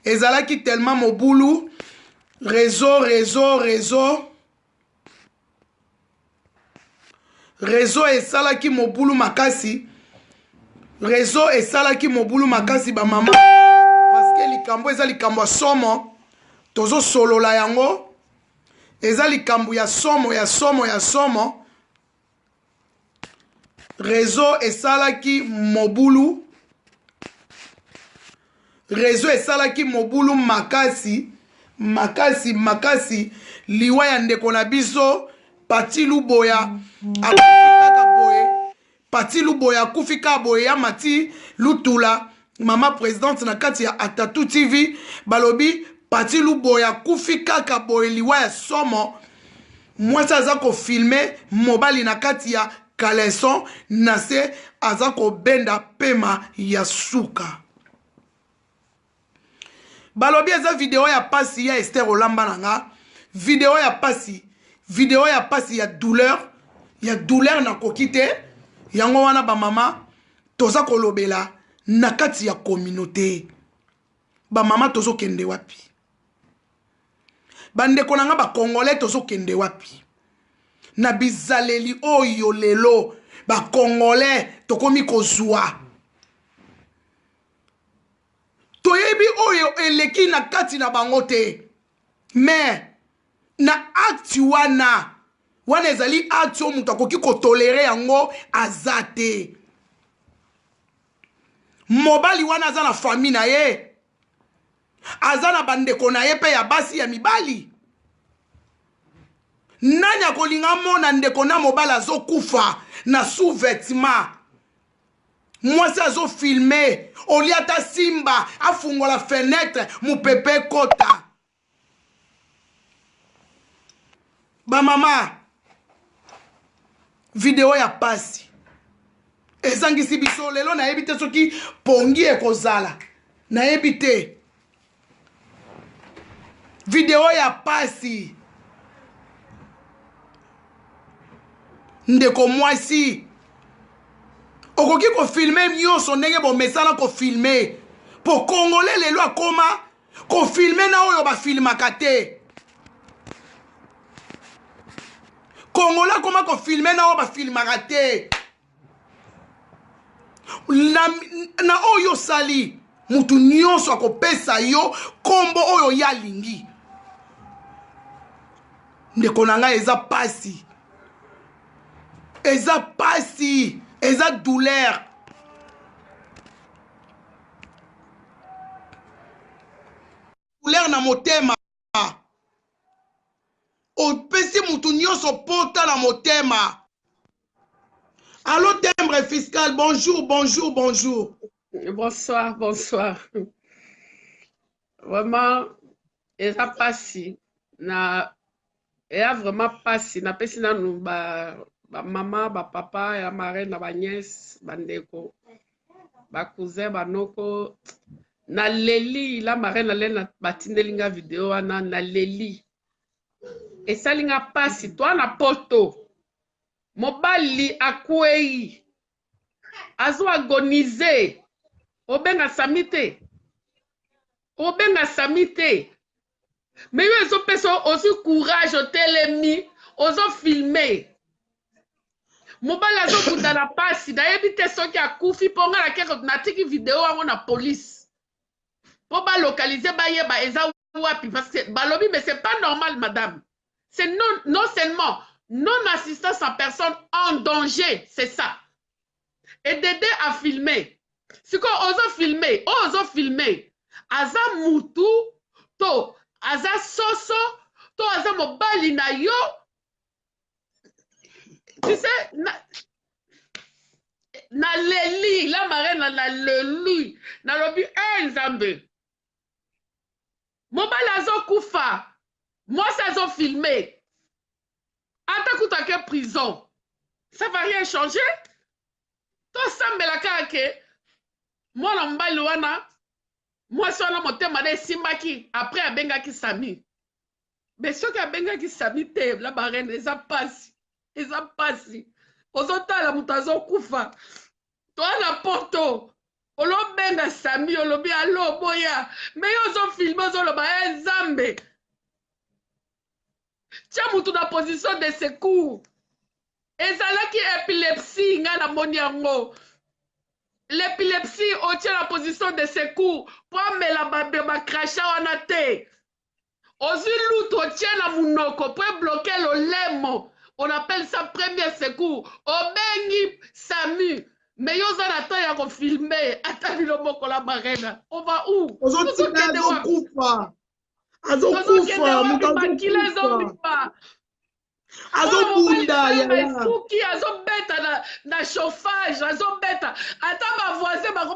ezalaki tellement mobulu réseau esalaki mobulu makasi réseau esalaki mobulu makasi ba mama parce que likambo eza likambo ya somo tozo solola yango eza likambo ya somo réseau esalaki mobulu makasi liwa ya ndeko na biso Pati Luboya akufi kaka boye ya Mati Lutula mama présidente na kati ya Atatu TV balobi Pati Luboya akufi kaka boye liwa ya somo mwasi aza kofilme mobali na kati ya kaleson na se aza kobenda pema ya suka balobi eza video ya pasi ya Esther Olamba nanga video ya pasi ya douleur na kokite yango wana ba mama toza kolobela na kati ya communauté ba mama tozo kende wapi bandeko nanga ba congolais tozo kende wapi na bizaleli oyo lelo ba congolais tokomi kozwa toyebi oyo eleki na kati na bango te mais na acte wana ezali acte oyo moto akoki kotolere yango aza te mobali wana aza na famille na ye aza na bandeko na ye mpe ya basi ya mibali nani akolinga mona ndeko na mobali azokufa na sous-vêtement mwasi azofilme oliata simba afungola fenêtre mopepe kota bamama video ya pasi ezangisi biso lelo nayebi te soki pongi ekozala nayebi te video ya pasi ndeko mwasi okoki kofilme nyonso ndenge bomesana kofilme po congolais lelo akoma kofilme na oyo bafilmaka te congolais akoma kofilme na oyo bafilmaka te na oyo osali mutu nyonso akopesa yo kombo oyo ya lingi ndeko na ngai eza pasi eza douleur na motema opesi mutu nyonso pota na motema. Allô timbre fiscal, bonjour. Bonsoir. Vraiment, il a passé. Il a vraiment passé. Na pesi na nous ba maman, ba papa, ya marraine, ba nièce, bandeko, ba cousin, ba noko. Na leli la marraine na batindelinga vidéo na leli. Et ça linga passé toi na poto. Mobali akwei azo agonize obenga samite mais yo ezo peso aussi courage au telemi ozo filmer mobali azo kuta na pasi na yebite soki akufi ponga na keko na tiki vidéo wango na police po ba localiser ba yeba eza wapi parce que balobi mais c'est pas normal madame c'est non seulement non-assistance à personne en danger, c'est ça. Et d'aider à filmer. Si on ose filmer, aza mutu, to, aza soso, to, aza mobali na yo. Tu sais, na leli, la marraine na leli, na lobi nzambe. Mobali azo kufa, moi ça azo filmer. Ata que prison, ça va rien changer. Tout ça me la kake. Moi la mbali wana, moi so na motema de simbaki après abengaki Sami. Mais ce que abengaki Sami te la barene eza pasi. Eza pasi. Ozota la mutazo kufa. Toi na porto. olobenga Sami olobi alo boya mais yo zo filmer ozoloba Nzambe tia mutu na position de secours ezalaki épilepsie nga na moni yango l'épilepsie otia na position de secours po amela bakrasha wana te ozwi lutu otia na munoko po ebloke lolemo on appelle ça premier secours obengi Sami mais yo oza na temps ya kofilme ata bino moko la marena on va où makila ezobima azobunda suki azobeta na chauffage azobeta ata bavoisin bako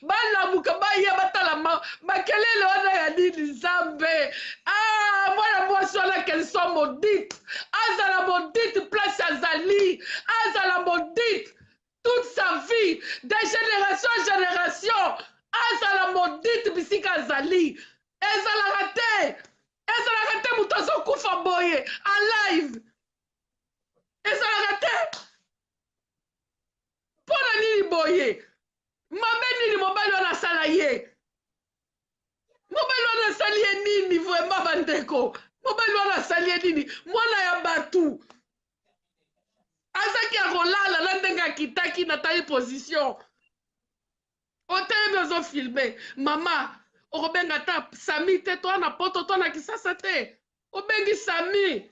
balamuka baye batala makelele wana ya nini Nzambe mwana mwasi wana qu'elle soit maudite azala maudite place azali azala maudite toute sa vie de génération en génération azala maudite bisika azali ezalaka te mutu azokufa boye alive ezalaka te mpona nini boye mabe nini mobali wana asala ye mobali wana asali ye nini vraimen bandeko mobali wana asali ye nini mwana ya batu azaki akolala na ndenge akitaki na tali position otelemi ozofilme mama okobenga ta Sami te to na poto to na Kisasa te obengi Sami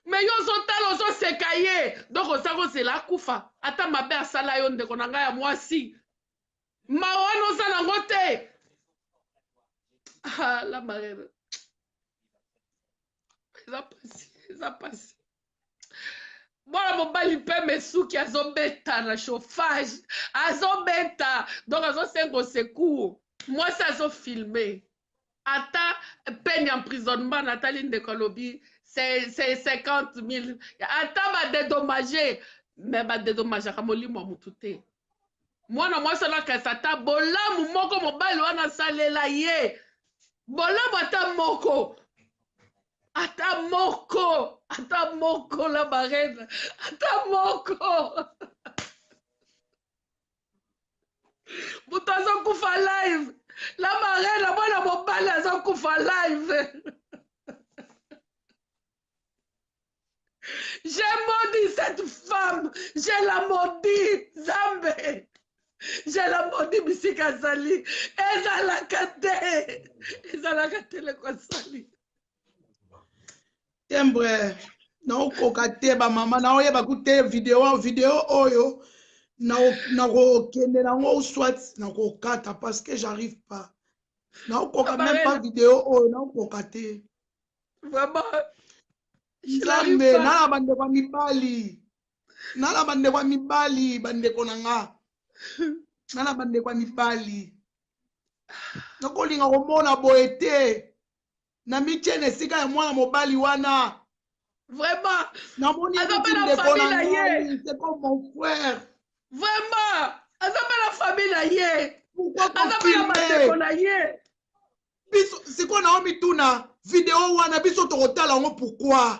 me yo ozotala ozoseka ye donc oza kozela akufa ata mabe asala yo ndeko na ngai ya mwasi mawa wana oza nango te la marene eza pasi mwana mobali mpe mesuki azobeta na chauffage azobeta donc azosenga secours mwasi azofilme ata peine ya emprisonnement natali ndeko alobi c'est 50 000 ata badédommage me badédommageaka molimo ya mutu te mwana mwasi anakasa ata bolamu moko mobali wana asalela ye bolamu ata moko la barene ata moko mutu azokufa live la marene mwana mobali azokufa live j'ai maudit cette femme je la maudit Nzambe je la maudit bisika azali ezalaka te lekosali tembre naokoka te bamama naoyeba kute video oyo nakokende nango soit nakokata parce que j'arrive pas naokoka même pas video oyo naokoka te vraiment Nzambe nala bandeko ya mibali bandeko na nga nala bandeko ya mibali nakolinga komona boye te na mitiene esika ya mwana mobali wana vraiment namoni ndeko na ngai c'est comme mon frère vraiment azapela famille na ye azapela bandeko na ye biso sikoyo naomi tuna video wana biso tokotala yango pourquoi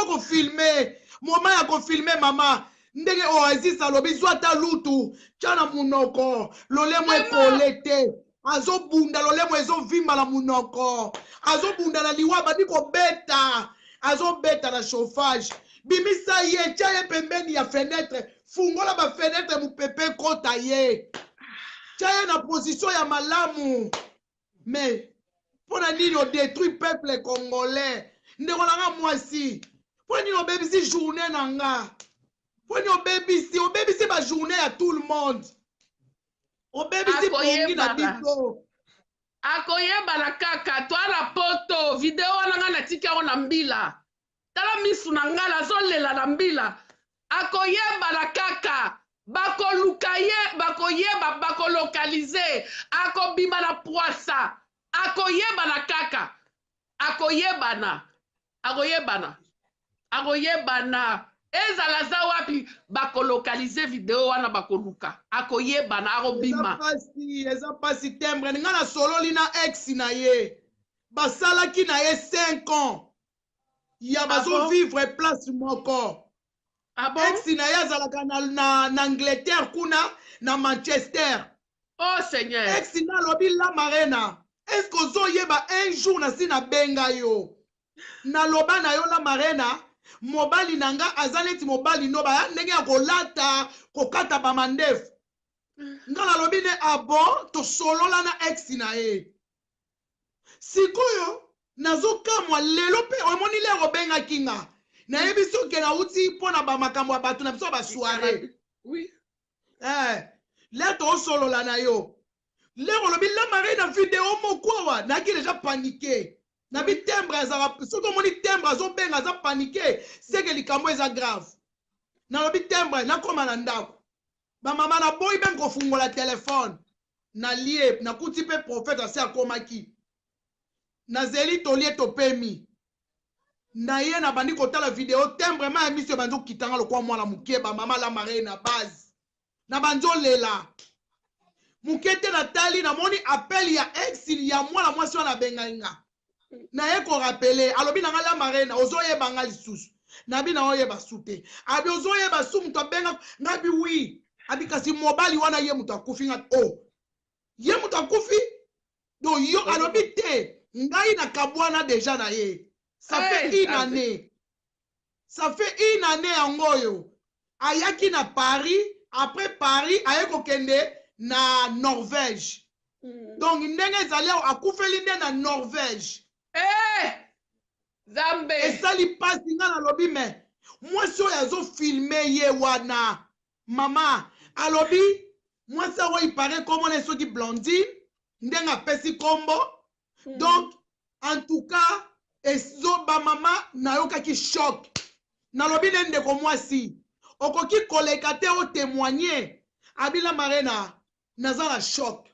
kofilme moma ya kofilme mama ndenge Oasis alobi zwa ata lutu tia na munoko lolemo ekole te azobunda lolemo ezovimba na munoko azobunda na liwa bandi kobeta azobeta na chauffage bimisa ye tia ye pembeni ya fenêtre fungola bafenêtre mopepe kota ye tia ye na position ya malamu mais mpona nini odétruit peuple congolais ndeko na nga mwasi mpo nini obebisi journée na nga mpo nini obebisi bajournée ya tout le monde obebisi pongi na biso akoyebana kaka twana poto video wana nga natiki yango na mbila tala misu na nga nazolela na mbila akoyebana kaka bakoluka ye bakoyeba bakolokalize akobima na poisa akoyebana kaka akoyebana ezala za wapi bakolokalize video wana bakoluka akoyebana akobima eza pasi tembre nga na sololi na ex na ye basalaki na ye 5 ans ya bazovivre place moko ex na ye azalaka na Angleterre kuna na Manchester Oh Seigneur. Ex na lobi la marena. Est-ce que zo yeba un jour na si na benga yo? Na loba na yo la marena. Mobali nanga azaneti mobali no ba ndenge ya kolata kokata ba mandefu. Nga na lobi ne abo to solola na ex na e. Sikoyo nazo kamwa lelo pe omoni lero benga kinga. Na yebi soke na uti pona ba makambo abatu na biso ba soirée. Oui. Leto solola na yo. Lero lobi la marena vidéo mokwa na ki déjà paniqué. Na bi timbre azara soko moni timbre azo benga aza paniqué, c'est que likambo eza grave. Na lobi timbre na koma na ndako. Ba mama na boy ben ko fungola téléphone. Na lié na kuti pe prophète asi akomaki. Na zeli tolie to pemi. Na ye na bandi kotala vidéo timbre ma émission banzo kitanga lokwa mwana muke ba mama la marena base. Na banzo lela. Mukete na tali na moni appel ya ex ya mwana mwasi wana benga. Na ye ko rappeler alobi na ngala marena ozoye banga lisusu. Na bi na oye basute. Abi ozoye basu muto benga ngabi wi. Abi kasi mobali wana ye muto akufi nga oh. Ye muto akufi do yo alobi te ngai na kabwana déjà na ye. Ça fait une année. Ça fait une année angoyo. Ayaki na Paris, après Paris ayeko kende na Norvège. Donc ndenge ezali akufeli nde na Norvège. Zambe. Et ça li passe nga na lobi me. Moi so yazo filmer ye wana. Mama, alobi moi ça wa il paraît comme on est soki blondine, ndenga pesi kombo. Donc en tout cas ezo ba mama na yoka ki choc. Na lobi nende ko moi si. Okoki kolekate o témoigner. Abila marena naza na choc.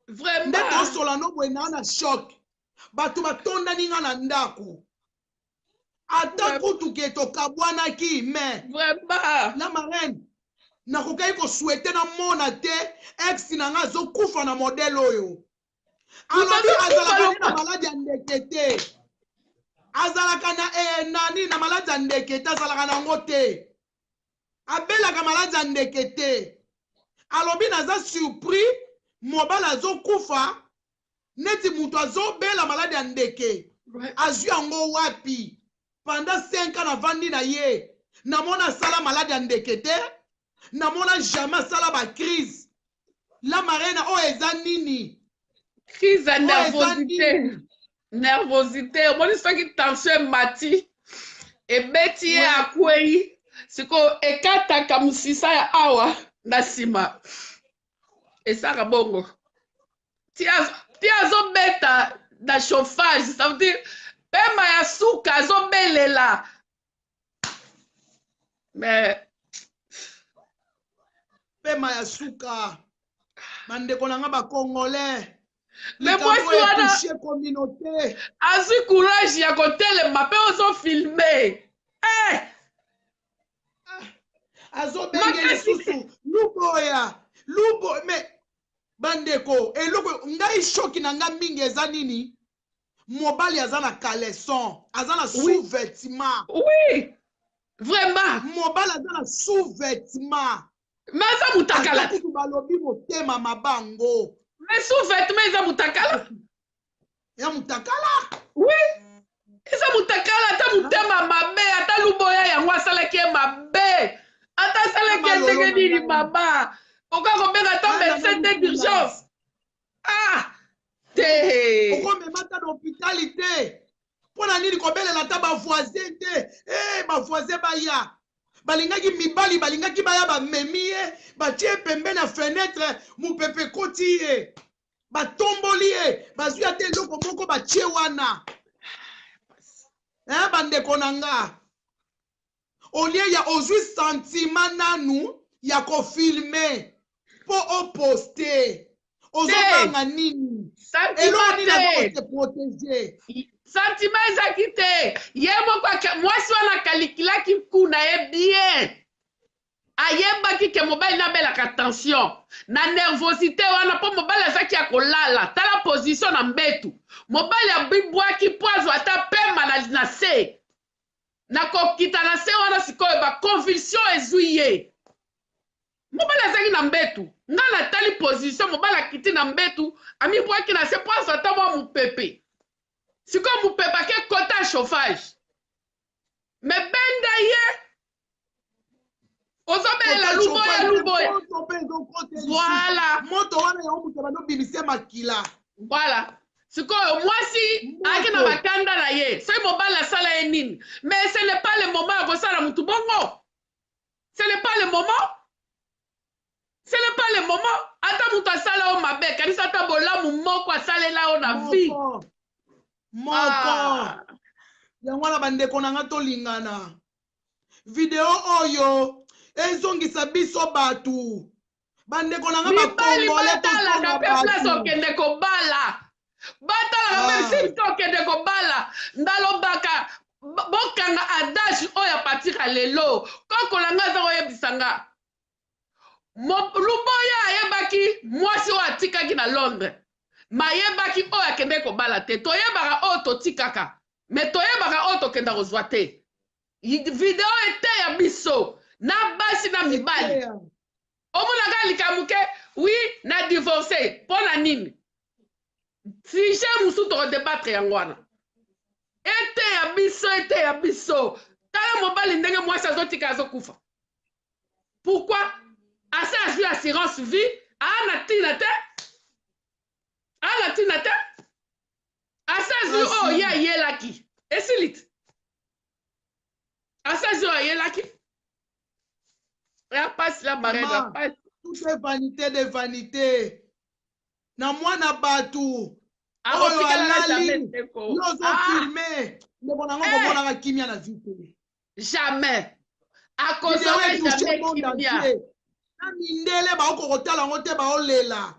Vraiment. Ndeko solano bwena na choc. Batu batonda ninga na ndako. Ata kutu ke to kabwana ki mais vraiment la marraine na kokai ko souhaiter na mona te ex na nga zo kufa na modèle oyo. Alobi azalaka na maladie ya ndekete. Azalaka na nani na maladie ya ndekete azalaka na ngote. Abelaka maladie ya ndekete. Alobi naza surpris mobala zo kufa neti mutu azo bela maladie ya ndeke. Azwi yango wapi? Pendant 5 ans avant na ye. Namona sala maladie ya ndekete. Namona jamais sala ba crise. La marraine o eza nini? Crise de nervosité. Nervosité. Moni soki tension mati. Ebeti ye akwei. Siko ekata kamusisa ya awa na sima. Esaka bongo. Tia zo beta na chauffage. Ça veut dire pema ya suka zo belela. Mais pema ya suka. Bandeko nanga ba congolais. Mais moi si wana communauté. Azu courage ya kotelema pe ozo filmer. Azo benge susu. Luboya. Lubo mais bandeko eloko ngai shoki na nga mingi eza nini? Mobali azana caleçon, azana sous-vêtement. Oui. Vraiment. Mobali azana sous-vêtement. Mais ça mutakala. Kutu balobi motema mabango. Mais sous-vêtement ça mutakala. Ya mutakala? Oui. Ça mutakala ta mutema mabe ata luboya yango asalaki mabe. Ata asalaki ndenge nini mama. Okako benga ta médecin d'urgence. Te. Oko memata d'hospitalité. Pona nini kobelela ta ba voisin te. Ba voisin baya. Balingaki mibali balingaki baya ba memie, ba tie pembe na fenêtre mu pepe kotie. Ba tomboli bazwi ate loko moko ba tie wana. Bandeko nanga. Olie ya ozwi sentiment nanu ya ko filmer. Po oposter. Ozobanga nini? Sentiment te protéger. Sentiment ezaki te. Ye moko mwasi wana kalikilaki kuna ye bien. Ayebaki ke mobali nabelaka tension. Na nervosité wana po mobali azaki ya kolala. Tala position na mbetu. Mobali abibwaki poazo ata pema na se. Na kokita na se wana sikoyo ba convulsion ezwi ye. mobala azangi na mbetu nga natali position mobala kiti na mbetu amibwaki na se place ata mwa mopepe sikoyo mopepe ake kota chauffage me benda ye ozobelela luboya voilà moto wana yango moto banobimisa makila voilà sikoyo mwasi ayaki na bakanda na ye soki mobali asala ye nini mais ce n'est pas le moment ya kosala mutu bongo ce n'est pas le moment ce n'est pas le moment ata mutu asala o mabe kanisa ata bolamu moko asalela o na vie moko yango wana bandeko na nga tolingana video oyo ezongisa biso batu bandeko na nga mibali batalaka mpe place okende kobala batalaka mpe sili te okende kobala ndalobaka bokanga adage oyo apatika lelo kokola nga aza koyebisa nga luboya ayebaki mwasi oyo atikaki na Londres mayebaki oyo akende kobala te toyebaka oyo totikaka me toyebaka oyo tokenda kozwa te video ete ya biso na basi na mibali omonaka likamuke wi na divorce mpo na nini sije mosusu tokodebatre yango wana ete ya biso tala mobali ndenge mwasi azotika azokufa pourquoi ase azwi assurance vie aana ntina te ase azwi oyo ye ayelaki esiliti ase azwi oyo ayelaki ya pasi la marena pasi tout est vanité de vanité na mwana batu oyo alali yozofilme ndeko nango komonaka kimia na vie te jamais akozonga jamais kimia na mindele baokokotala yango te baolela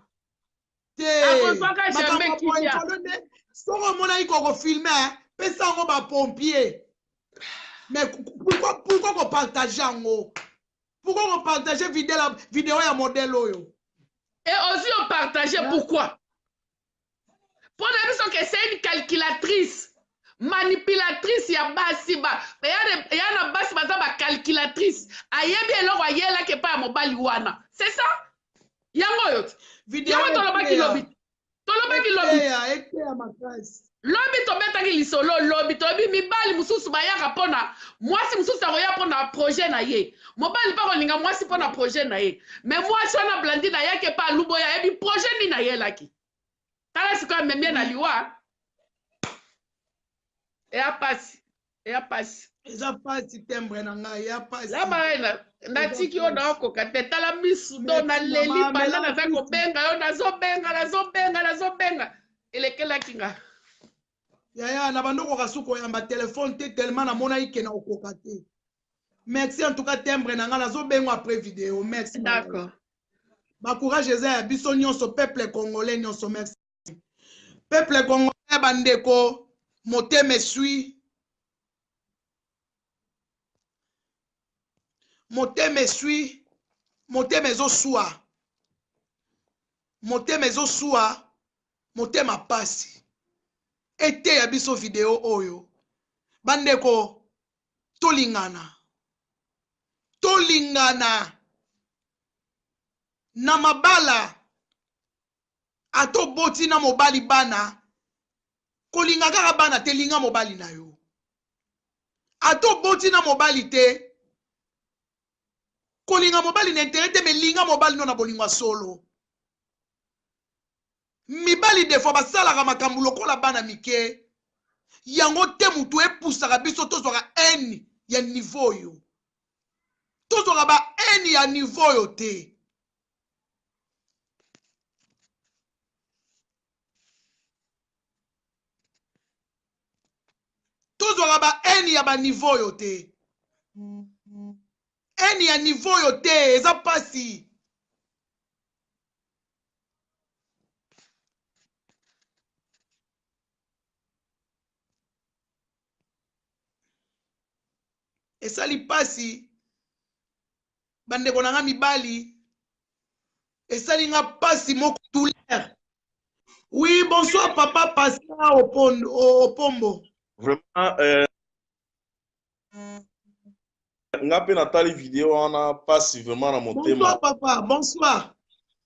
te akozonga jamais kimia soko omonaki kokofilme pesa yango bapompier mais pourquoi kopartage yango pourquoi kopartage video ya modèle oyo et aussi on partage pourquoi pour la raison que c'est une calculatrice manipulatrice ya basi ba ya na basi baza ba calculatrice ayebi eloko ayela ke pa mobali wana c'est ça yango yo video tolobaki lobi ete ya makasi lobi tobetaki lisolo lobi toyebi mibali mosusu bayaka mpona mwasi mosusu akoya mpona projet na ye mobali mpa kolinga mwasi mpona projet na ye me mwasi wana Blandine ayaki mpa luboya ayebi projet nini ayelaki tala sikoyo amemie na liwa eya pasi eza pasi tembre na ngai ya pasi labaena natiki yo naokoka te tala misu do naleli banda naza kobenga yo nazobenga elekelaki nga yaya na bandokoka suki koyamba telefone te tellement namona ike na okoka te merci en tout cas tembre na ngai nazobenga après vidéo merci d'accord bacourage eza ya biso nyonso peuple congolais nyonso merci peuple congolais bandeko motema esui motema ezosua motema pasi ete ya biso video oyo bandeko tolingana na mabala atoboti na mobali bana kolinga kaka bana te linga mobali na yo atoboti na mobali te kolinga mobali na intere te me linga mobali no na bolingwa solo mibali defo basalaka makambo lokola bana mike yango te mutu epusaka biso tozwaka eni ya niveau oyo tozwaka ba eni ya niveau oyo te tozwaka ba eni ya ba niveau oyo te eni ya niveau oyo te eza pasi esali pasi bandeko na nga mibali esali nga pasi moko douleur oui bonsoir papa Pascal Opombo Vraiment, Ngape Nathalie vidéo on a passivement dans mon thème. Bonsoir papa, bonsoir.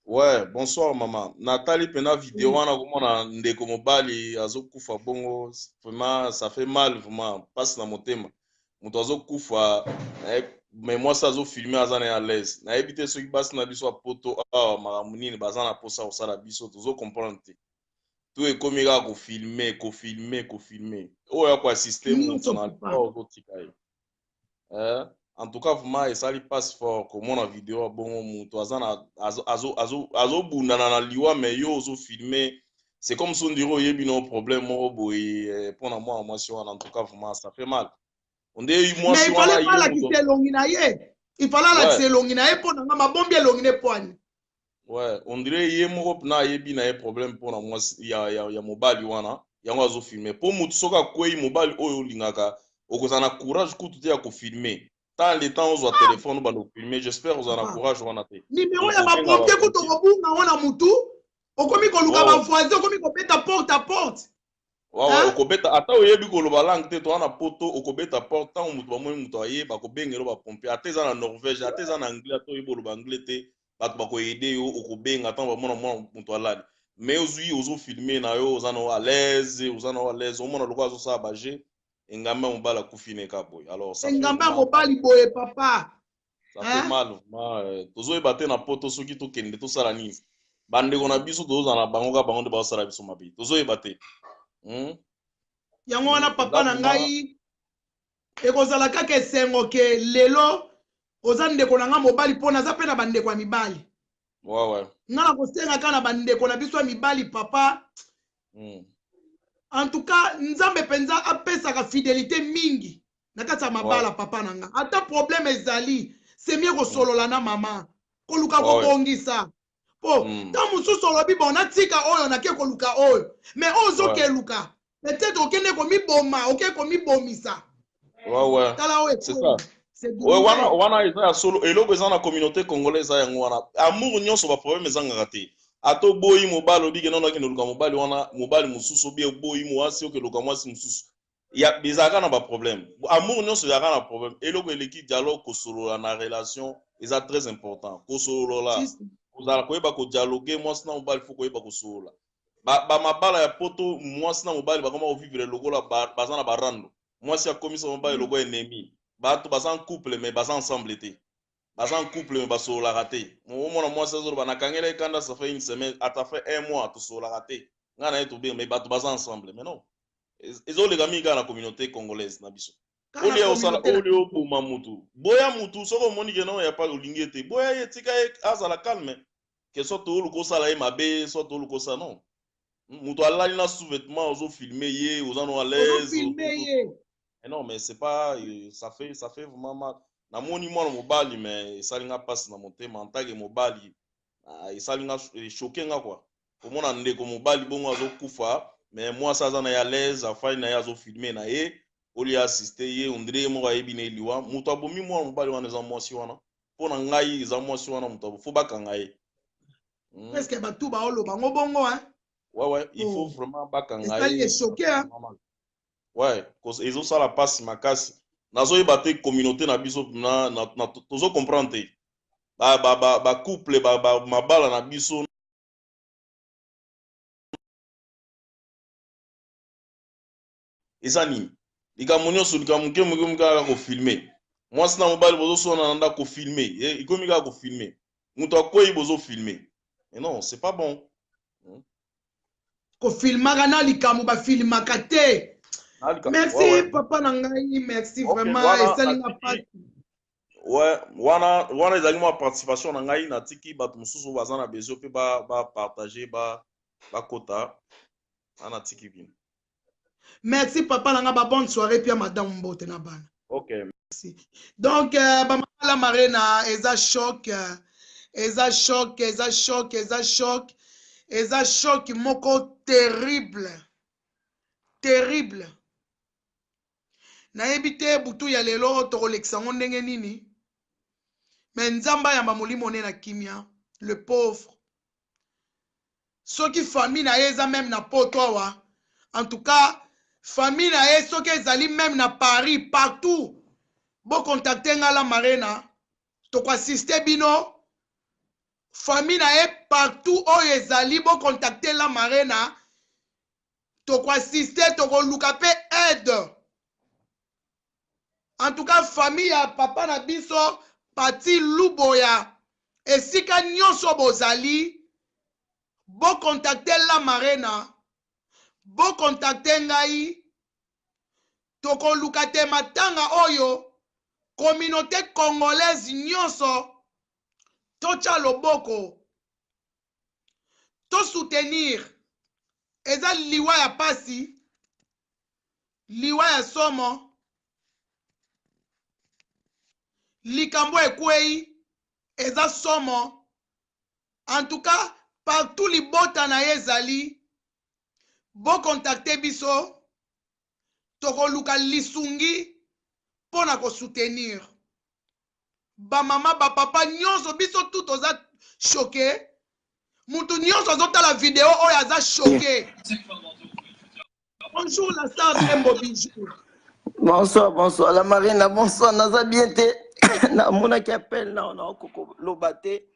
Ouais, bonsoir maman. Nathalie pena vidéo on a comment na ndeko mobali azokufa bongo vraiment ça fait mal vraiment passe dans mon thème. Muto azokufa mais moi ça zo filmer azana à l'aise. Na éviter ceux qui passent na biso poto maramunini bazana posa osala biso tozo comprendre. Tout est comme il a ko filmer. Oh ya ko assister muto na ko tika. En tout cas, vraiment, et ça lui passe fort. Comme on a vidéo, bon, muto azana azo bundana na liwa mais yo ozo filmer. C'est comme si on dirait il y a un problème boy pour moi si en tout cas vraiment ça fait mal. On dit moi mais si il fallait pas la quitter longinaye. Il fallait la quitter longinaye pour na ma bombe longine poigne. Ouais, on dirait il y a un na yebi na problème pour moi il y a mobile wana. Yango azo filmer. Pour mutu soka kwei mobile oyo lingaka okozana courage kutu te ya ko filmer. Tant le temps aux téléphone ba no filmer, j'espère aux en courage wana te. Numéro ya ba pompier kuto kobunga wana mutu. Okomi ko luka ba voisin, okomi ko beta porte à porte. Ouais, okobeta ata oyebi ko loba langue te to wana poto okobeta porte tant mutu ba moyi mutu aye ba ko bengelo ba pompier. Ateza na Norvège, ateza na anglais to yebo loba anglais te. Ba to ba ko aider yo okobenga tant ba mona mutu alali. Mais ozui ozo filmer na yo ozana à l'aise, omona lokwa azo sa baje. Engamba mobala kufine ka boy. Alors ça engamba mobali boye papa. Ça fait mal. Tozo ebate na poto soki to kende to sala nini. Bande kona biso tozo na bango ka bango de ba sala biso mabi. Tozo ebate. Yango wana papa na ngai ekozala kaka esengo ke lelo oza ndeko na nga mobali pona za pe na bandeko ya mibali. Ouais. Nga na kosenga ka na bandeko na biso ya mibali papa. En tout cas, nzambe penza apesaka fidélité mingi na kati ya mabala papa na nga. Ata problème ezali, c'est mieux ko solola na mama. Koluka ko bongisa. Po, ta mususu olobi bon natika oyo na ke koluka oyo. Mais ozo ke luka. Peut-être okende ko miboma, oke ko mibomisa. Ouais. C'est ça. Ouais, wana eza solo eloko eza na communauté congolaise yango wana. Amour nyonso ba problème ezanga raté. Ato boyi mobali obike nona ke luka mobali wana mobali mususu bi boyi mwasi oke luka mwasi mususu. Ya bizaka na ba problème. Amour nyonso yaka na problème. Eloko eleki dialogue ko solo na relation eza très important. Ko solo la. Ozala koyeba ko dialoguer mwasi na mobali faut koyeba ko solo. Ba mabala ya poto mwasi na mobali ba koma vivre lokola bazana barando. Mwasi akomisa mobali lokola ennemi. Bato baza en couple mais baza ensemble été. Baza en couple mais baso la raté. Mon moi ça zo bana kangela kanda ça fait une semaine, ata fait un mois to so la raté. Ngana eto bien mais bato baza ensemble mais non. Ezo les gami na communauté congolaise na biso. Oli osala oli obuma mutu. Boya mutu soko moni ke non ya pas olingete. Boya yetika azala calme. Que soit to luko sala e mabe, soit to luko sa non. Mutu alali na sous-vêtements ozo filmer ye, ozano à l'aise. Non, mais c'est pas, ça fait vraiment mal. Na moni mwana mobali mais esalinga passe na motema en tant que mobali esalinga choqué nga quoi. Komona ndeko mobali bongo azokufa mais moi ça za na ya l'aise afai na ya zo filmer na ye oli assister ye ondire mo ayebi na liwa muto abomi mwana mobali wana za mwasi wana pona ngai za mwasi wana muto fo bakanga ye. Est-ce que batu ba olo bango bongo hein? Ouais, il faut vraiment bakanga ye. C'est choqué hein. Ouais, cause ils ont ça la passe makasi. Nazo yebate communauté na biso na tozo comprendre te. Ba couple ba mabala na biso. Ezani. Likamonyo so likamuke muka ko filmer. Moi sina mobali bozo so na nda ko filmer. Ikomi ka ko filmer. Muto akoyi bozo filmer. Mais non, c'est pas bon. Ko filmaka na likamu ba filmaka te. Merci papa nangai, merci vraiment esalinga pati. Ouais, wana ezali ma participation nangai na tiki bato mususu bazana bezo pe ba partager ba kota ana tiki bin. Merci papa nanga ba bonne soirée puis madame Mbote na bana. OK. Merci. Donc ba mala marena eza choc moko terrible. Nayebi te butu ya lelo tokolekisa ngo ndenge nini mais nzamba ya molimo ne na kimia le pauvre soki famille na ye eza même na poto awa en tout cas famille na ye soki ezali même na Paris partout Bo contacter nga la marena. To ko assister bino. Famille na e partout où ezali bo contacter la marena. To ko assister to ko luka pe aide. En tout cas famille ya papa na biso Pati Luboya. Esika nyonso bozali. Bo contacter la marena. Bo contacter ngai. Toko lukate matanga oyo. Communauté congolaise nyonso. Tocha loboko. To soutenir. Eza liwa ya pasi. Liwa ya somo. Likambo ekwei. Eza somo. En tout cas, partout libota na ezali. Bo contacter biso. Toko luka lisungi. Pona ko soutenir. Ba mama, ba papa, nyonso biso tout oza choqué. Mutu nyonso zota la vidéo oyo aza choqué. Bonjour la star Dembo Bijou. Bonsoir, bonsoir. La marina, bonsoir. Naza bien te. Na mona qui appelle na on a koko lobate.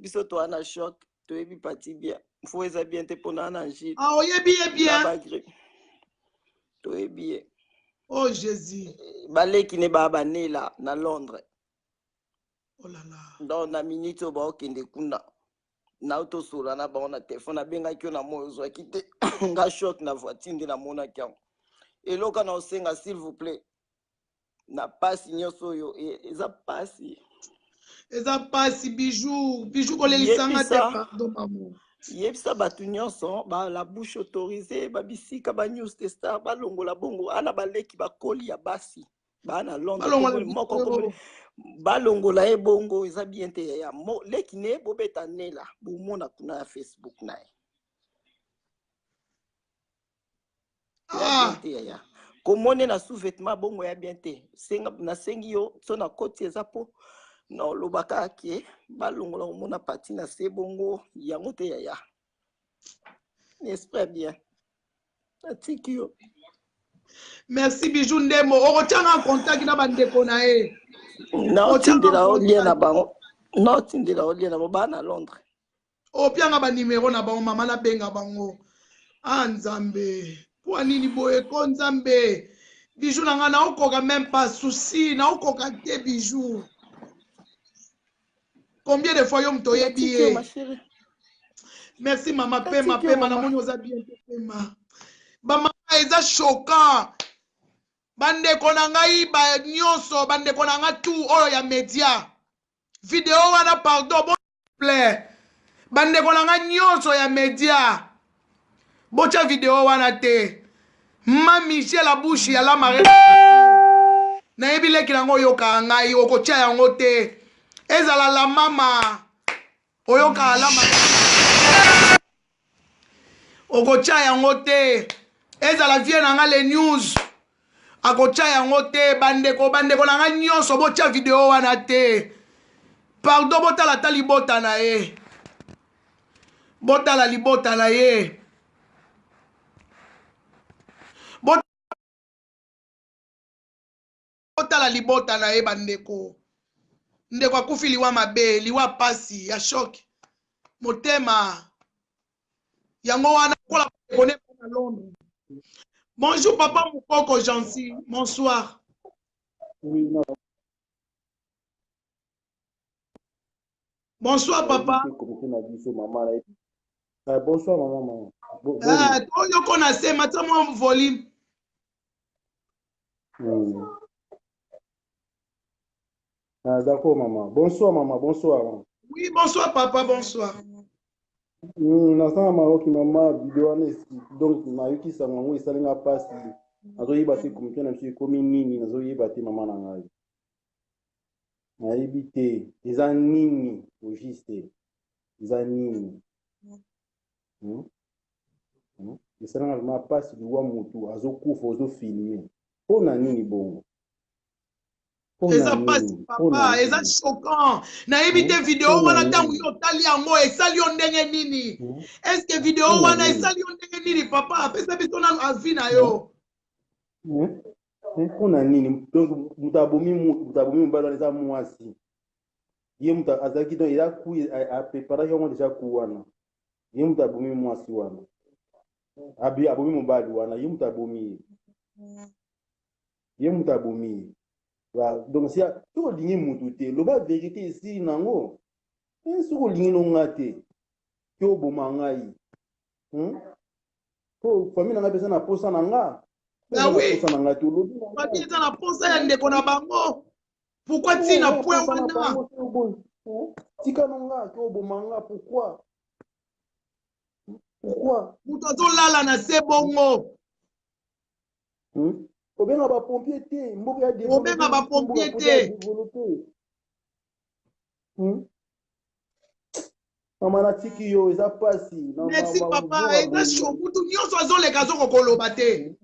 Biso to ana choc. To ebi parti bien. Faut eza bien te pour na anji. Ah oye bien. To ebi. Oh Jésus. Balé qui ne baba né là na Londres. Oh là là. Dans na minute au ba okende kuna. Na auto sura na ba on a téléphone benga ki na mo zo kite. Nga choc na voiture na mona ki. Et là quand on senga s'il vous plaît. Na pasi nyoso yo eza pasi. Eza pasi bijou ko lelisanga te pardon maman. Yebisa batu nyonso ba la bouche autorisée ba bisika ba news tester ba longola bongo ana baleki ba koli ya basi ba na Londres moko ba longola e bongo eza bien te ya mo leki ne bobeta nela bo mona kuna ya Facebook na e. Ya komone na sous-vêtement bongo ya bien te senga na sengi yo so na koti eza po no lobaka ke balongola mona parti na se bongo yango te ya n'espère bien atikio. Merci bijou ndemo okotianga en contact na bandeko na e na otindela olie na bango na otindela olie na ba na Londres opianga ba numéro na bango mama na benga bango nzambe kwa nini boye ko nzambe bijou na nga na okoka même pas souci na okoka te bijou. Combien de fois yom toye billet? Merci maman pema na moni oza bien pema. Ba mama eza choquant. Bande kona ngai ba nyonso bande kona nga tout oyo ya media. Vidéo wana pardon bon plaît. Bande kona nga nyonso ya media. Bocha vidéo wana te. Ma Michel la bouche ya la marée. Na ebile kilango yoka ngai okotia yango te. Ezala la mama oyoka la mama okocha yango te ezala vie na nga le news akocha yango te bandeko na nga nyonso bocha video wana te pardon botala ta libota na ye botala libota na ye botala libota na ye bandeko. Ndeko akufi liwa mabe, liwa pasi, ya shock. Motema. Yango wana kola kone na Londres. Bonjour papa Moukoko Jansi. Bonsoir. Bonsoir papa. Bonsoir maman. Toyo kona se matamo volume. D'accord, maman. Bonsoir, maman. Bonsoir. Oui, bonsoir, papa. Bonsoir. Nasana maroki maman vidéo donc mayuki sa maman isalinga pasi. Azoyi bati komite na msi komi nini nazoyi bati maman na ngai. Nayibi te eza nini ogiste. Eza nini. Isalinga ma pasi liwa mutu azokufa ozo filmer. Pona nini bongo. Eza pasi papa, eza choquant. Na ebite video wana tangu yo tali yango esali yo ndenge nini? Est-ce que video wana esali yo ndenge nini papa? Pesa biso na avi na yo. mpona nini donc moto abomi mobali wana eza mwasi ye moto azalaki donc eza ku apreparaki yango deja ku wana ye moto abomi mwasi wana abomi mobali wana ye moto abomi ye moto abomi ye donc soki olingi mutu te loba vérité esili nango soki olingi nonga te ke oboma ngai po famille na ngai mpeza na posa na nga posa na ngai te olobi famille eza na posa ya ndeko na bango pourquoi ntina point wana tika nanga ke oboma nga pourquoi moto azolala na se bongo obenga bapompier te mboka ya obenga bapompier te mama natiki yo eza pasi merci papa eza sho mutu nyonso azoleka azokokoloba te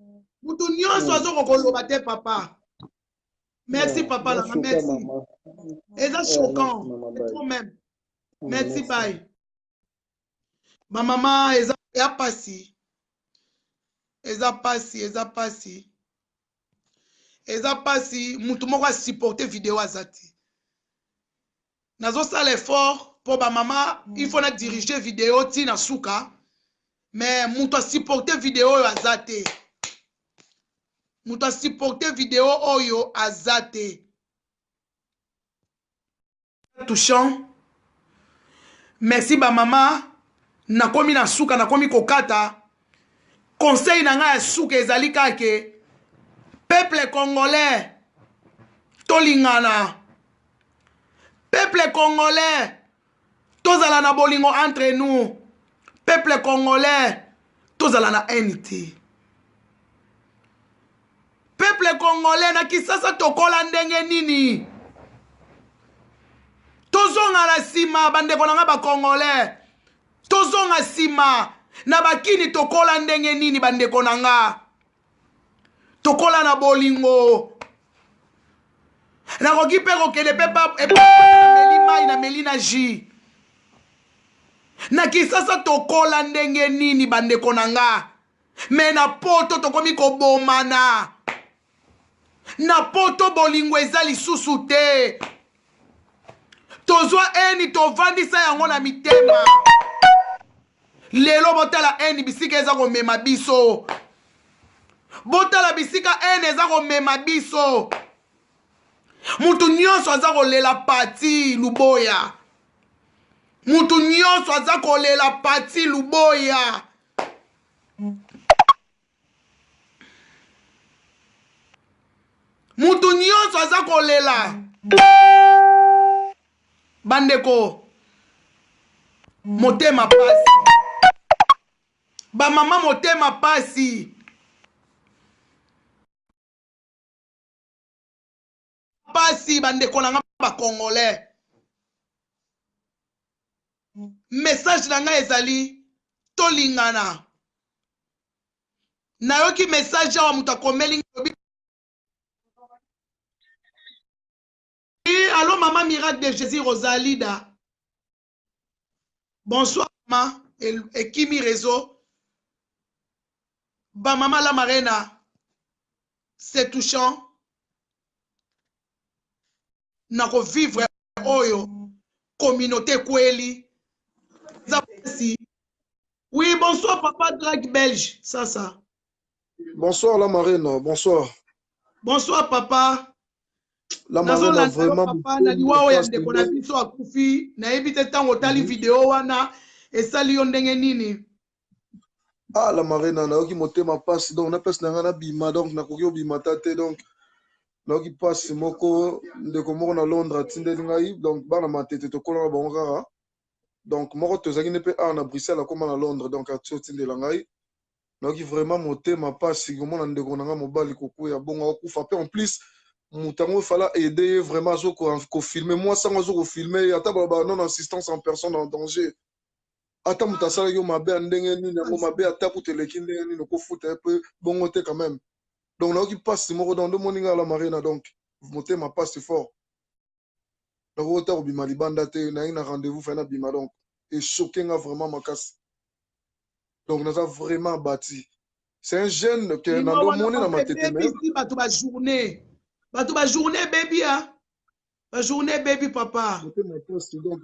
mutu nyonso azokokoloba te papa merci papa nanga merci eza choquant trop même merci bye bamama eza pasi eza pasi mutu moko asupporte video aza te nazosala effort mpo bamama il faut na dirige video ntina suka mais mutu asupporte video oyo aza te mutu asupporte video oyo aza te touchant merci bamama nakomi na suka nakomi kokata conseil na ngai ya suka ezali kake peuple congolais tolingana peuple congolais tozala na bolingo entre nous peuple congolais tozala na unité peuple congolais na kisasa tokola ndenge nini tozonga na nsima bandeko na nga bacongolais tozonga nsima na bakini tokola ndenge nini bandeko na nga tokola na bolingo nakoki mpe kokende mpe meli mai na meli na ji na kisasa tokola ndenge nini bandeko na nga me na poto tokomi kobomana na poto bolingo eza lisusu te tozwa eni tovandisa yango na mitema lelo botala eni bisika eza komema biso botala bisika eni eza komema biso mutu nyonso aza kolela pati luboya mutu nyonso aza kolela pati luboya mutu nyonso aza kolela bandeko motema pasi bamama motema pasi pasi bandeko na nga bacongolais message na ngai ezali tolingana nayoki message awa moto akomeli allo mama miracle de Jésus Rosalida bonsoir mama ekimi réseau bamama la marena c'est touchant nako vivre oyo communauté kweli oui bonsoir papa Drag Belge ça bonsoir la marraine bonsoir papa la marraine vraiment papa na liwa oyo ndeko na biso akufi nayebi te ntango otali video wana esali yo ndenge nini la marraine nayoki motema pasi donc napesi na ngai nabima donc nakoki obima ta te donc nayoki pasi moko ndeko moko na Londres atindeli ngai donc bana matete tokolaka bango kaka donc moko tozalaki nde mpe awa na Bruxelles akóma na Londres donc ati otindela ngai nayoki vraiment motema pasi komona ndeko na ngai mobali kokuya bongo akufa mpe en plus moto yango fala aider ye vraiment azo kofilme mwasi yango azo kofilme ata baloba non assistance en personne en danger ata moto asalaki yo mabe ya ndenge nini yango mabe ata kuta eleki ndenge nini okofuta ye mpe bongo te quand même donc nayoki pasi moko donc nde moni ngai ala marina donc motema pasi fort nakokota kobima libanda te nayi na rendez-vous fai na bima donc echoke nga vraiment makasi donc naza vraiment bati c'est un jeune que nando moni na matete mais bato ba journée baby hein ba journée baby papa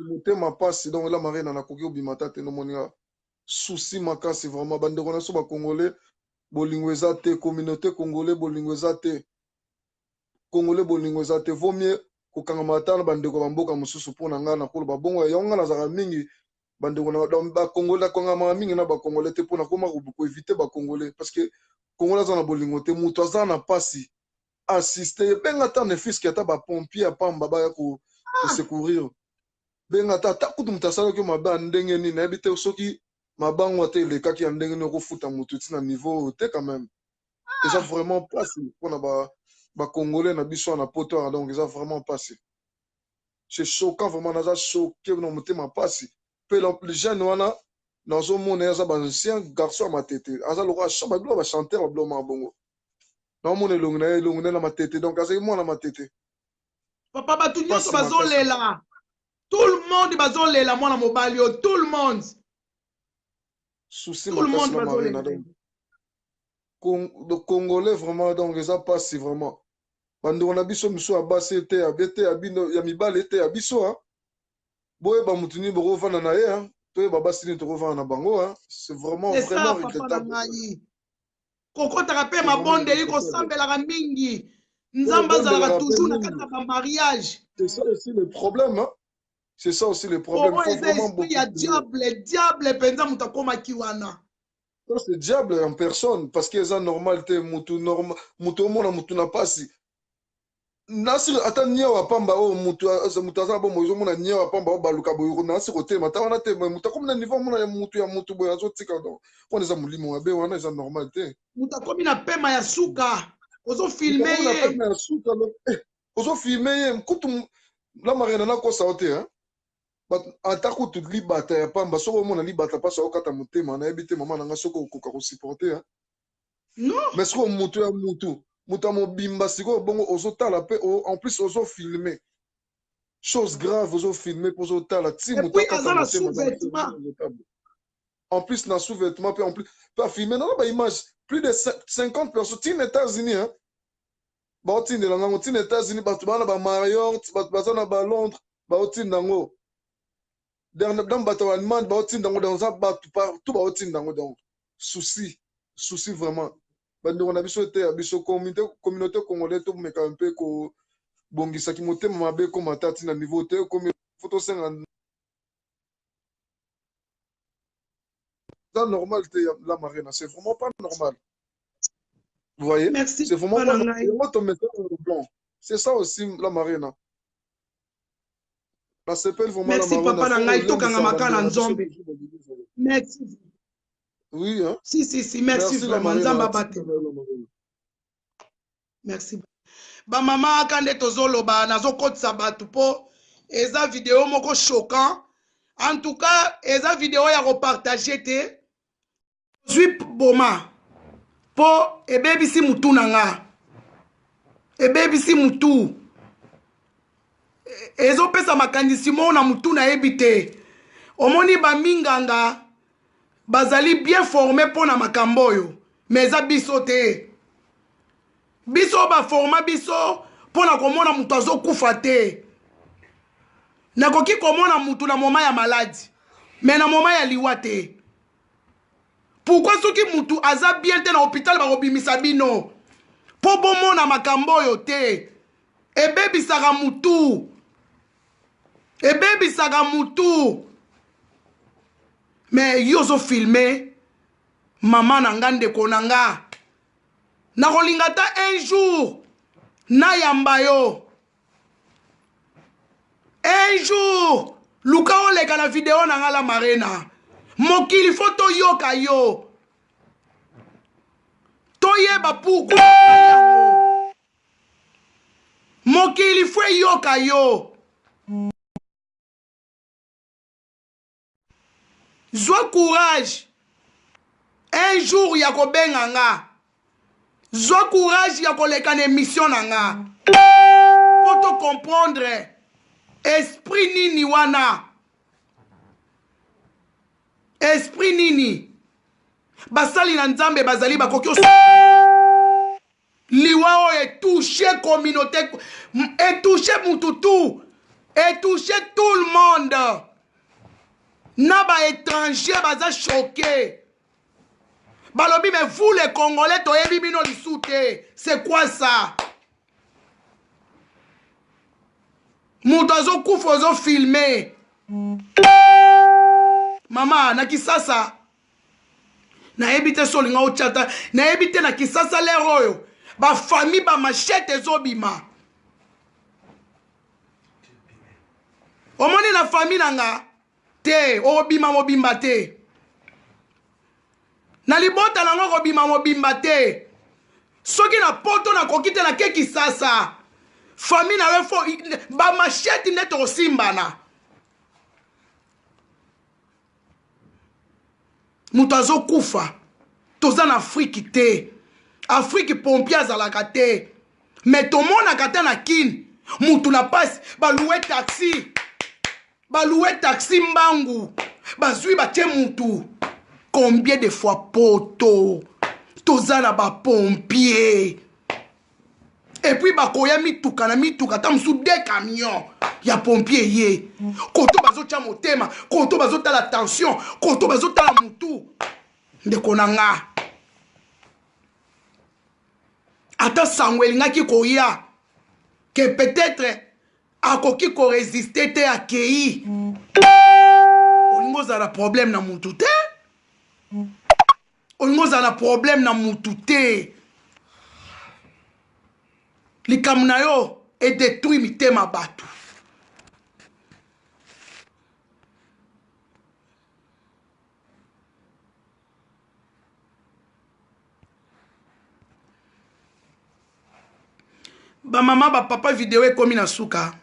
motema pasi donc la marine na koki obimata te no moni souci makasi vraiment bandeko na so ba congolais bolingo eza te communauté congolais bolingo eza te congolais bolingo eza te vaut mieux kokangama ata na bandeko bamboka mosusu mpona ngai na koloba bongo yango ngai nazalaka mingi bandeko na bakongolais akongama mingi na bakongolais te mpona koma koevite bakongolais parce que congolais aza na bolingo te moto aza na pasi assiste benga ata ne fiske ata bapompier ya pamba baya kosecourir benga ata kutu moto asalaki mabe ya ndenge nini nayebi te soki mabango ate elekaki ya ndenge nini okofuta moto ti na niveau te quand même eza vraiment pasi mpona bakongolais na biso wana poto wana donc eza vraiment pasi c'est choquant vraiment naza choqué na motema pasi mpe le jeune wana nazomona aza baancien garçon ya matete aza lokola babilo bachanteur babilo ma bongo naomona elongi na ye elongi na ye na matete donc azali mwana matete papa bato nyonso bazolela tout le monde bazolela mwana mobali oyo tout le monde souci makasi na marina donc congolais vraiment donc eza pasi vraiment bandeko na biso miso ya basi ete ya mibale ete ya biso boyeba motu nini bokovanda na ye toyeba basi nini tokovanda na bango c'est vraiment regrettable kokotaka mpe mabondeli kosambelaka mingi nzambe azalaka toujours na kati ya bamariage c'est ça aussi le problème c'est ça aussi le problème eza esprit ya diable mpenza moto akomaki wana c'est diable en personne parce que eza normal te moto omona motu na pasi nasiri ata niawa pamba oyo moto aza bomo ozomona niawa pamba oyo baluka boye nasiri kotelema ata wana te moto akomi na niveau omona ya motu boye azotika donc wana eza molimo mabe wana eza normal te moto akomi na pema ya suka ozofilme ye ozofilme ye kutu la marina nakosa o te ata kutu libata ya pamba soki omona libata mpasi aokata motema nayebi te mama na ngai soki okoka kosupporte mais soki motu ya moto ya mobimba sikoyo bongo ozotala mpe en plus ozofilme chose grave ozofilme mpo ozotala ti moto akata motema en plus na sous-vêtement mpe en plus mpe afilme nana baimage plus de 50 personnes tina États-Unis baotindela ngango tina États-Unis bato bana bamariot bato baza na balondres baotinda yango dans bato ya allemagne baotinda yango dans bato partout baotinda yango donc souci vraiment bandeko na biso te ya biso communauté congolais tomeka mpe kobongisaki motema mabe ekoma ata ntina niveau te fo tosenga eza normal te la marina c'est vraiment pas normal vous voyez c'est vraiment pas normal c'est ça aussi la marina la CPL vraiment merci la marina papa na ngai tokanga maka na nzombe merci oui hein si merci vraiment nzambe abate merci bamama aka nde tozoloba nazokotisa bato mpo eza video moko choquant en tout cas eza video ya kopartage te zwi boma mpo ebebisi mutu na nga ebebisi mutu ezopesa makanisi mo na mutu nayebi te omoni baminganga bazali bien formé mpo na makambo oyo mais eza biso te biso baforma biso mpo na komona mutu azokufa te nakoki komona mutu na moma ya maladi mais na moma ya liwa te pourquoi soki mutu aza bien te na hôpital bakobimisa bino mpo bomona makambo oyo te ebebisaka mutu mais yo ozofilme mama na nga ndeko na nga nakolinga ata un jour nayamba yo un jour luka oleka na video na nga la marina mokili fo toyoka yo toyeba pourkui yango mokili fo eyoka yo zwa courage un jour ya kobenga nga zwa courage ya koleka na émission na nga po to comprendre esprit nini wana esprit nini basali na nzambe bazali bakoki liwa oyo etouche communauté etouche mutu tout etouche tout le monde na baétranger baza choqué balobi mais vous les Congolais toyebi bino lisu te c'est quoi ça mutu azokufa ozofilme mama na kisasa nayebi te solinga ochata nayebi te na kisasa lero oyo bafamille bamachete ezobima omoni na famille nanga te obima mobimba te na libota nango kobima mobimba te soki na poto nakoki te nake kisasa famille na refo bamachete nde tokosimbana mutu azokufa toza na afriki te afriki pompier azalaka te me tomonaka te na kini mutu na pasi balouwe taxi mbangu bazwi batie mutu combien de fois poto toza na bapompier epuis bakoya mituka na mituka ta mosu 2 camions ya pompier ye koto bazotia motema koto bazotala tension koto bazotala mutu ndeko na nga ata sango elingaki koya ke peut-être akoki koresiste te akei olingo ozala problème na mutu te olingo ozala problème na mutu te likambo na yo edétruit mitema bato bamama bapapa video ekomi na suka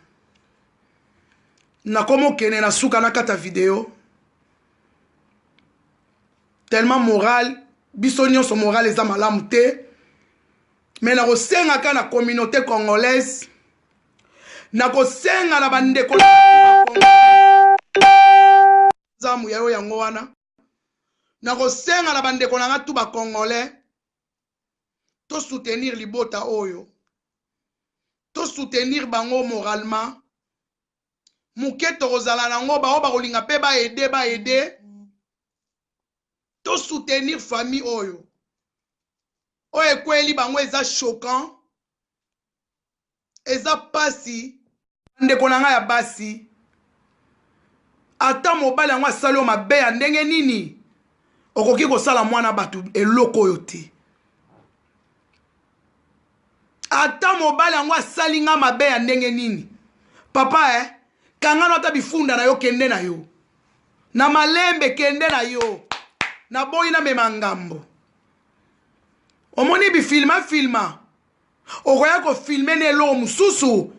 nakomi okende na suka nakata video tellement moral biso nyonso moral eza malamu te me nakosengaka na communauté congolaise nakosenga na bandeko zamu yayo yango wana nakosenga na bandeko na nga tu bacongolais to soutenir libota oyo to soutenir bango moralement muke tokozala nango bao bakolinga mpe baede to soutenir famille oyo oyo ekweli bango eza choquant eza pasi ndeko na ngai ya basi ata mobali yango asali oyo mabe ya ndenge nini okoki kosala mwana bato eloko oyo te ata mobali yango asali nga mabe ya ndenge nini papa kangano ata bifunda na yo kende na yo na malembe kende na yo na boyi na mema ngambo omoni bifilma okoya kofilme na eloko mosusu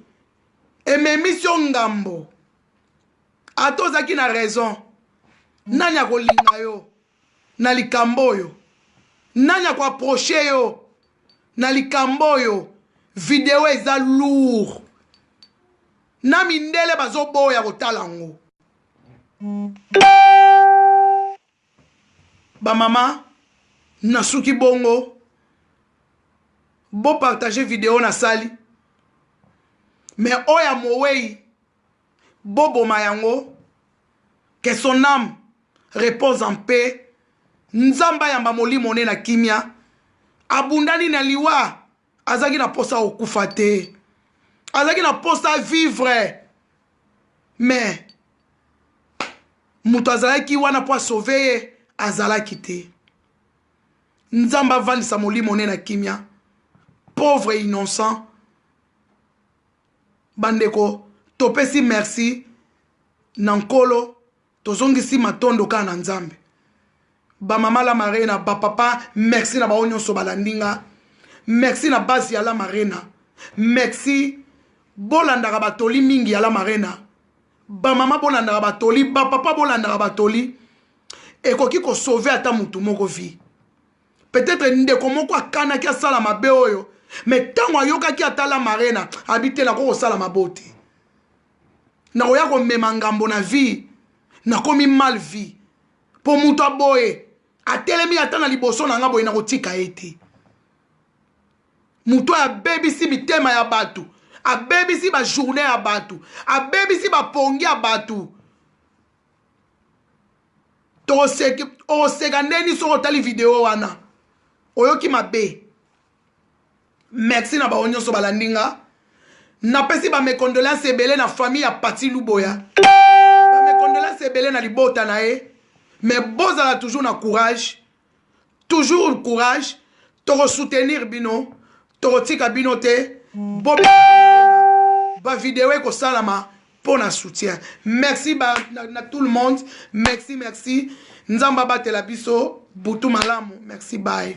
ememisio ngambo ata ozaki na raison nani akolinga yo na likambo oyo nani akoaproche yo na likambo oyo video eza lourd na mindele bazoboya kotala yango bamama nasuki bongo bo partager video na sali mais oya mowei bo boma yango que son âme repose en paix nzamba yamba molimo ne na kimia abundani na liwa azaki na posa okufa te azaki na posa vivre mais mutu azalaki wana po asauve ye azalaki te nzambe avandisa molimo ne na kimia pauvre innocent bandeko topesi merci na nkolo tozongisi matondo kaka na nzambe bamama la marena bapapa merci na bao nyonso balandinga merci na basi ya la marena merci bolandaka batoli mingi ya la marena bamama bolandaka batoli bapapa bolandaka batoli ekoki kosauve ata mutu moko vie peut-être ndeko moko akanaki asala mabe oyo mais ntango ayokaki atala marena abi te nakoki kosala mabe te nakoya komema ngambo na vie nakomi mal vie mpo mutu aboye atelemi ata na liboso na nga boye na kotika ye te moto abebisi mitema ya bato abebisi bajourne ya bato abebisi bapongi ya bato oseka ndeni soko otali video wana oyoki mabe merci na bao nyonso balandi nga napesi bamecondoléance ebele na famille ya Pati Luboya bamecondoléance ebele na libota na ye mais bozala toujours na courage toujours le courage toko soutenir bino toko tika bino te bobe ba vidéo eko salama pour na soutien merci na tout le monde merci nzamba batela biso butu malamu merci bye